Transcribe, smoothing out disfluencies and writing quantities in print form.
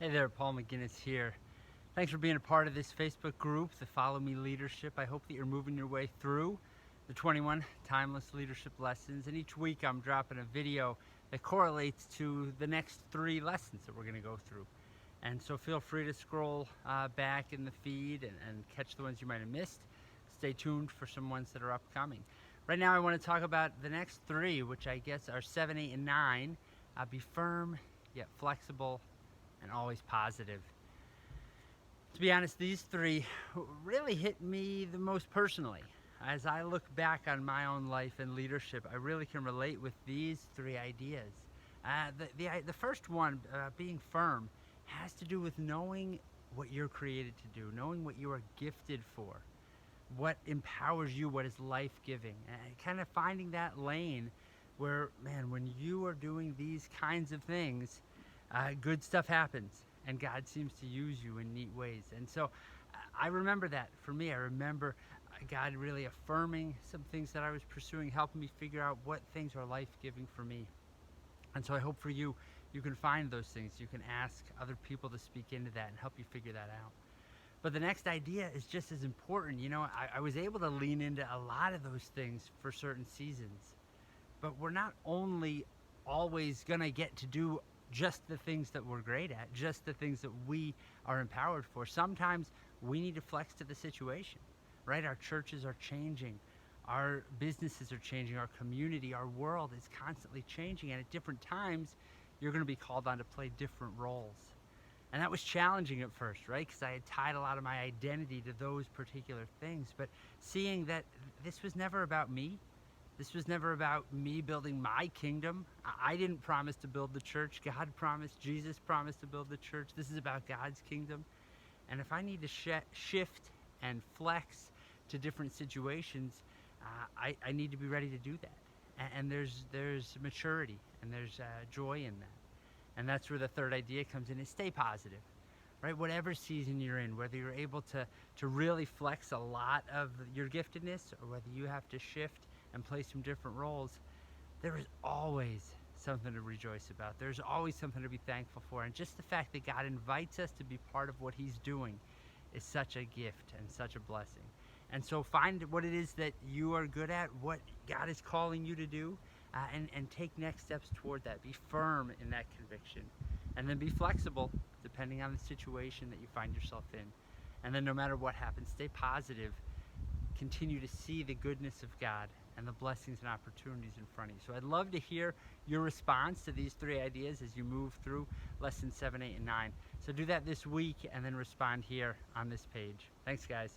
Hey there, Paul McGinnis here. Thanks for being a part of this Facebook group, the Follow Me Leadership. I hope that you're moving your way through the 21 timeless leadership lessons. And each week I'm dropping a video that correlates to the next 3 lessons that we're going to go through. And so feel free to scroll back in the feed and catch the ones you might have missed. Stay tuned for some ones that are upcoming. Right now I want to talk about the next 3, which I guess are 7, 8, and 9. Be firm, yet flexible, and always positive. To be honest, these 3 really hit me the most personally. As I look back on my own life and leadership, I really can relate with these 3 ideas. The first one, being firm, has to do with knowing what you're created to do, knowing what you are gifted for, what empowers you, what is life-giving, and kind of finding that lane where, man, when you are doing these kinds of things, good stuff happens, and God seems to use you in neat ways. And so I remember that. For me, I remember God really affirming some things that I was pursuing, helping me figure out what things are life-giving for me. And so I hope for you, you can find those things. You can ask other people to speak into that and help you figure that out. But the next idea is just as important. You know, I was able to lean into a lot of those things for certain seasons. But we're not only always going to get to do just the things that we're great at, just the things that we are empowered for. Sometimes we need to flex to the situation, right? Our churches are changing. Our businesses are changing. Our community, our world is constantly changing. And at different times, you're going to be called on to play different roles. And that was challenging at first, right? Because I had tied a lot of my identity to those particular things. But seeing that this was never about me. This was never about me building my kingdom. I didn't promise to build the church. God promised, Jesus promised to build the church. This is about God's kingdom. And if I need to shift and flex to different situations, I need to be ready to do that. And there's maturity and there's joy in that. And that's where the third idea comes in, is stay positive, right? Whatever season you're in, whether you're able to really flex a lot of your giftedness or whether you have to shift and play some different roles, there is always something to rejoice about. There's always something to be thankful for. And just the fact that God invites us to be part of what He's doing is such a gift and such a blessing. And so find what it is that you are good at, what God is calling you to do, and take next steps toward that. Be firm in that conviction. And then be flexible depending on the situation that you find yourself in. And then no matter what happens, stay positive. Continue to see the goodness of God and the blessings and opportunities in front of you. So I'd love to hear your response to these 3 ideas as you move through lessons 7, 8, and 9. So do that this week and then respond here on this page. Thanks, guys.